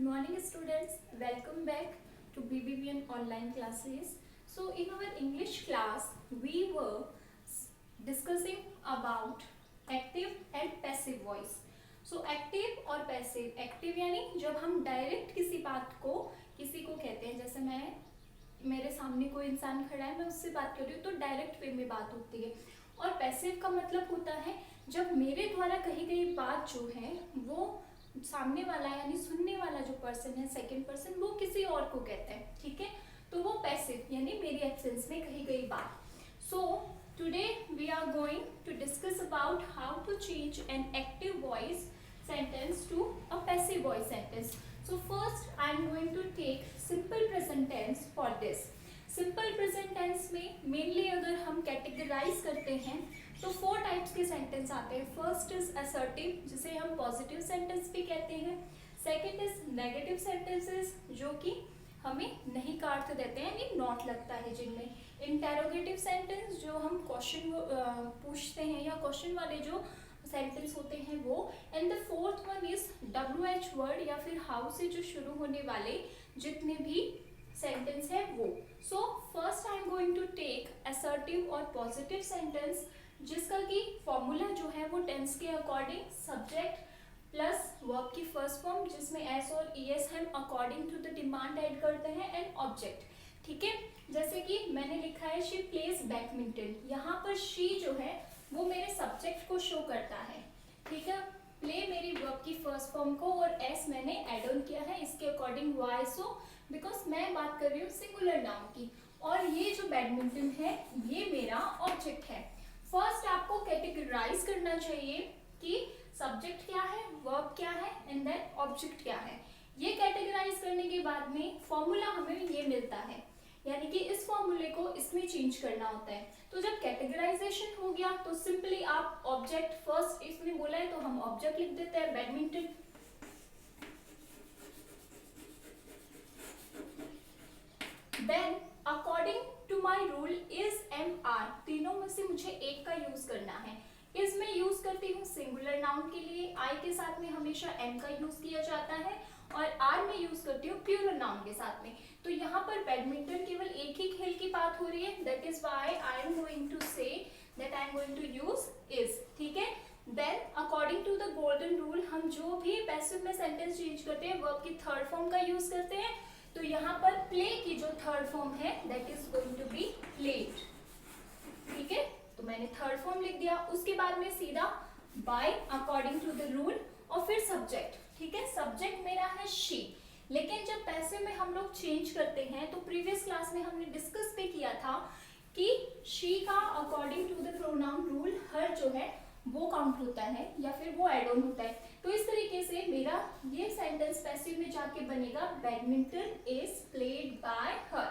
morning students, welcome back to BBBN online classes. So in our English class we were discussing about active and passive voice. So active और passive, active यानी जब हम direct किसी बात को किसी को कहते हैं, जैसे मेरे सामने कोई इंसान खड़ा है, मैं उससे बात कर रही हूँ तो डायरेक्ट वे में बात होती है। और पैसिव का मतलब होता है जब मेरे द्वारा कही गई बात जो है वो सामने वाला यानी सुनने वाला जो पर्सन है, सेकंड पर्सन, वो किसी और को कहता है, ठीक है, तो वो पैसिव यानी मेरी एब्सेंस में कही गई बात। So today we are going to discuss about how to change an active voice sentence to a passive voice sentence. So first I am going to take simple present tense for this. Simple present tense में mainly अगर हम categorize करते हैं तो 4 types के sentence आते हैं. First is assertive, जिसे हम positive sentence भी कहते हैं. Second is negative sentences, जो कि हमें नहीं का अर्थ देते हैं यानी नॉट लगता है जिनमें. इंटेरोगेटिव सेंटेंस, जो हम क्वेश्चन पूछते हैं या क्वेश्चन वाले जो सेंटेंस होते हैं वो. And the fourth one is WH word या फिर हाउ से जो शुरू होने वाले जितने भी सेंटेंस है वो. So first I am going to take assertive और पॉजिटिव सेंटेंस, जिसका कि फॉर्मूला जो है वो टेंस के अकॉर्डिंग सब्जेक्ट प्लस वर्ब की फर्स्ट फॉर्म, जिसमें एस और ES हम according to the demand add करते हैं, एंड ऑब्जेक्ट. ठीक है, जैसे कि मैंने लिखा है शी प्लेज बैडमिंटन, यहाँ पर शी जो है वो मेरे सब्जेक्ट को शो करता है. ठीक है, प्ले मेरी वर्ब की फर्स्ट फॉर्म को और एस मैंने एड ऑन किया है इसके अकॉर्डिंग. Y so? बिकॉज मैं बात कर रही हूँ सिंगुलर नाउन की और ये जो बैडमिंटन है ये मेरा ऑब्जेक्ट है. फर्स्ट आपको कैटेगराइज करना चाहिए कि सब्जेक्ट क्या है, वर्ब क्या है एंड देन ऑब्जेक्ट क्या है. ये कैटेगराइज करने के बाद में फॉर्मूला हमें ये मिलता है, यानी कि इस फॉर्मूले को इसमें चेंज करना होता है. तो जब कैटेगराइजेशन हो गया तो सिंपली आप ऑब्जेक्ट, फर्स्ट इसमें बोला है तो हम ऑब्जेक्ट लिख देते हैं badminton. Then according to my rule is MR, तीनों में से मुझे एक का यूज करना है. इज में यूज करती हूँ सिंगुलर नाउन के लिए, आई के साथ में हमेशा M का यूज किया जाता है और R में यूज करती हूँ प्लूरल नाउन के साथ में. तो यहाँ पर बैडमिंटन केवल एक ही खेल की बात हो रही है, that is why I am going to say that I am going to use is. ठीक है, then according to the golden rule हम जो भी पैसिव में सेंटेंस चेंज करते हैं वर्ब की थर्ड फॉर्म का यूज करते हैं. तो यहाँ पर प्ले की जो थर्ड फॉर्म है that is going to be played. ठीक है, तो मैंने थर्ड फॉर्म लिख दिया. उसके बाद में सीधा by according to the rule और फिर सब्जेक्ट. ठीक है, सब्जेक्ट मेरा है शी. लेकिन जब पैसिव में हम लोग चेंज करते हैं तो प्रीवियस क्लास में हमने डिस्कस भी किया था कि शी का according to the pronoun rule her जो है वो काउंट होता है या फिर वो एड ऑन होता है. तो इस तरीके से मेरा ये सेंटेंस पैसिव में जाके बनेगा बैडमिंटन इज प्लेड बाय हर.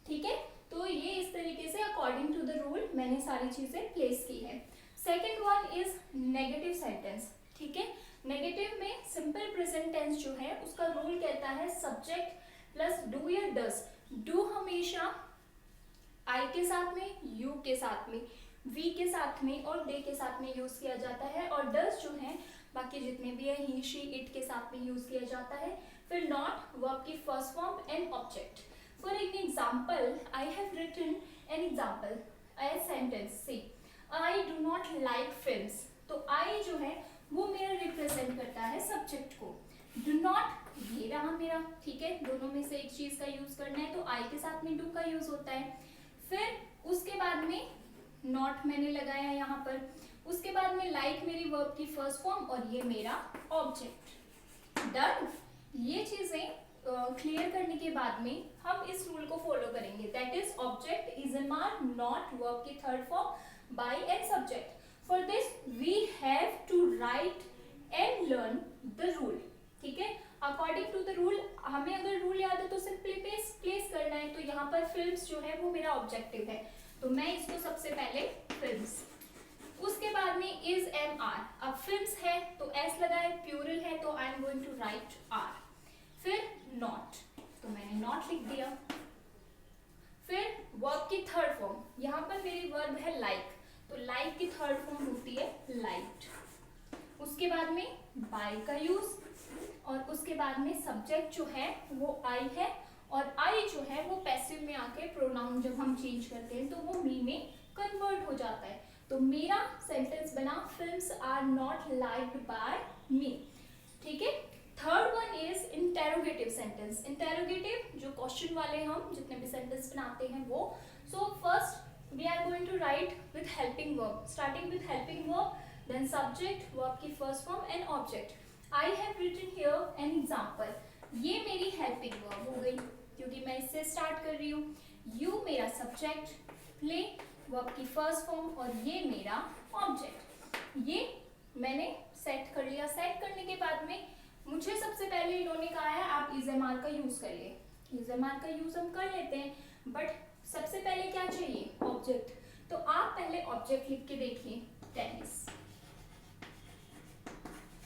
ठीक है, तो ये इस तरीके से अकॉर्डिंग टू द रूल मैंने सारी चीजें प्लेस की है. Second one is negative sentence. ठीक है, नेगेटिव में सिंपल प्रेजेंट टेंस जो है उसका रूल कहता है सब्जेक्ट प्लस डू या डस. डू हमेशा आई के साथ में, यू के साथ में, वी के साथ में और दे के साथ में यूज किया जाता है. और डस जो है बाकी जितने भी है ही, शी, इट के साथ में यूज किया जाता है. फिर नॉट वर्ब की first form and object. For an example I have written an example a sentence, see I do not like films. तो आई जो है वो मेरा रिप्रेजेंट करता है सब्जेक्ट को. डू नॉट ये रहा मेरा. ठीक है, दोनों में से एक चीज का यूज करना है तो आई के साथ में डू का यूज होता है. फिर उसके बाद में नॉट मैंने लगाया यहाँ पर. उसके बाद में लाइक मेरी वर्ब की फर्स्ट फॉर्म और ये मेरा ऑब्जेक्ट. डन. ये चीजें क्लियर करने के बाद में हम इस रूल को फॉलो करेंगे, that is object is MR, not verb की third form, by and subject. For this we have to write and learn the rule. ठीक है, according to the rule हमें अगर रूल याद है तो सिंपली प्लेस करना है. तो यहाँ पर फिल्म्स जो है वो मेरा ऑब्जेक्टिव है तो मैं इसको सबसे पहले फिल्म्स. उसके बाद में इज MR. अब फिल्म्स है तो एस लगा है, प्लूरल है तो I am going to write R. फिर नॉट, तो मैंने नॉट लिख दिया. फिर वर्ब की थर्ड फॉर्म, यहाँ पर मेरी वर्ब है लाइक, तो लाइक की थर्ड फॉर्म होती है लाइट. उसके बाद में बाय का यूज और उसके उसके बाद में सब्जेक्ट जो है वो आई है, और आई जो है वो पैसिव में आके प्रोनाउन जब हम चेंज करते हैं तो वो मी में कन्वर्ट हो जाता है। तो मेरा सेंटेंस बना films are not liked by me. ठीक है। Third one is interrogative sentence. Interrogative जो क्वेश्चन वाले हम जितने भी सेंटेंस बनाते हैं वो। So first we are going to write with helping verb, starting with helping verb, then subject, verb की first form and object. I have written here an example. ये मेरी हेल्पिंग वर्ब हो गई क्योंकि मैं इससे स्टार्ट कर रही हूँ। यू मेरा सब्जेक्ट, प्ले वर्ब की फर्स्ट फॉर्म, और ये मेरा ऑब्जेक्ट। ये मैंने सेट कर लिया। सेट करने के बाद में मुझे सबसे पहले इन्होंने कहा है आप इज़एमआर का यूज करिए। इज़एमआर का यूज हम कर लेते हैं, बट सबसे पहले क्या चाहिए? ऑब्जेक्ट। तो आप पहले ऑब्जेक्ट लिख के देखिए, टेनिस।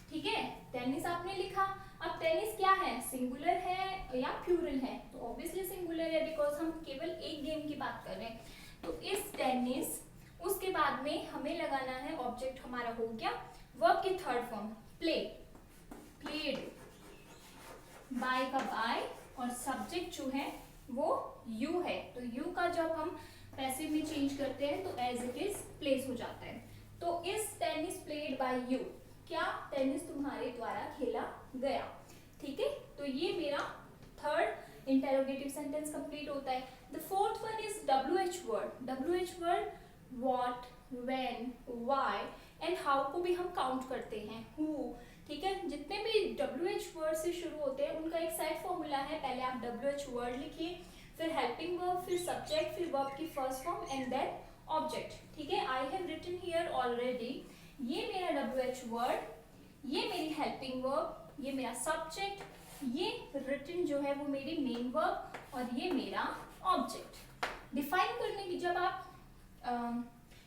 ठीक है, टेनिस आपने लिखा। अब टेनिस क्या है, सिंगुलर है या प्लूरल है? तो ऑब्वियसली सिंगुलर है, बिकॉज हम केवल एक गेम की बात कर रहे हैं। तो इस टेनिस, उसके बाद में हमें लगाना है ऑब्जेक्ट हमारा हो गया वर्ब की third form play, played, by का बाय, और सब्जेक्ट जो है वो यू है। तो यू का जब हम पैसिव में चेंज करते हैं तो एज इट इज प्लेस हो जाता है। तो इस टेनिस प्लेड बाय यू, क्या टेनिस तुम्हारे द्वारा खेला गया। ठीक है, तो ये मेरा थर्ड इंटेरोगेटिव सेंटेंस कंप्लीट होता है। The fourth one is WH word. WH word what, when, why and how को भी हम काउंट करते हैं, हु। ठीक है, जितने भी WH वर्ड से शुरू होते हैं उनका एक सेट फॉर्मूला है। पहले आप WH वर्ड लिखिए, फिर हेल्पिंग वर्ब, फिर सब्जेक्ट, फिर वर्ब की first form and then object. ठीक है, I have written here already. ये मेरा WH वर्ड, ये मेरी हेल्पिंग वर्ब, ये मेरा सब्जेक्ट, ये रिटन जो है वो मेरी मेन वर्ब, और ये मेरा ऑब्जेक्ट। डिफाइन करने की जब आप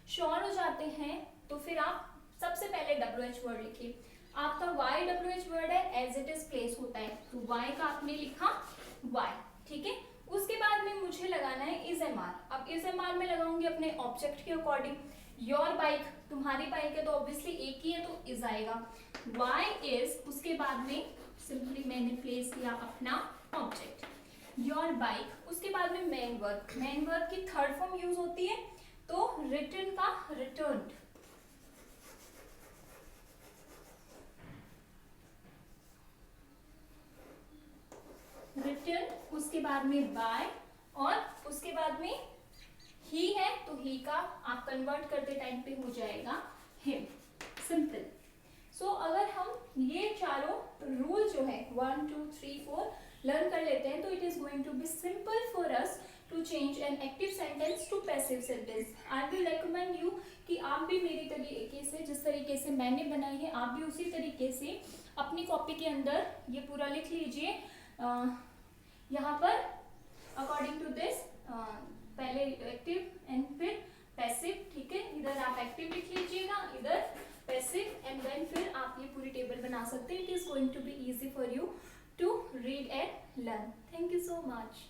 श्योर हो जाते हैं तो फिर आप सबसे पहले WH वर्ड लिखिए। आपका YWH वर्ड है, एज इट इज प्लेस होता है, तो Y का आपने लिखा Y। ठीक है, उसके बाद में मुझे लगाना है इज़एमआर। अब इज़एमआर में लगाऊंगी अपने ऑब्जेक्ट के अकॉर्डिंग। योर बाइक, तुम्हारी बाइक है तो ऑब्वियसली एक ही है तो इज आएगा। Y इज, उसके बाद में सिंपली मैंने प्लेस किया अपना ऑब्जेक्ट योर बाइक। उसके बाद में मेन वर्ब, मेन वर्ब की थर्ड फॉर्म यूज होती है तो रिटर्न का रिटर्न, रिटर्न, उसके बाद में बाय, और उसके बाद में ही है तो ही का आप कन्वर्ट करते टाइम पे हो जाएगा हिम। सिंपल। सो अगर हम ये चारों रूल जो है 1 2 3 4 लर्न कर लेते हैं तो it is going to be simple for us to change an active sentence to passive sentence. I will recommend you कि आप भी मेरी तरीके से, जिस तरीके से मैंने बनाई है, आप भी उसी तरीके से अपनी कॉपी के अंदर ये पूरा लिख लीजिए। यहाँ पर अकॉर्डिंग टू दिस पहले एक्टिव एंड फिर पैसिव। ठीक है, इधर आप एक्टिव लिख लीजिएगा, इधर पैसिव, एंड देन फिर आप ये पूरी टेबल बना सकते हैं। It is going to be easy for you to read and learn. Thank you so much.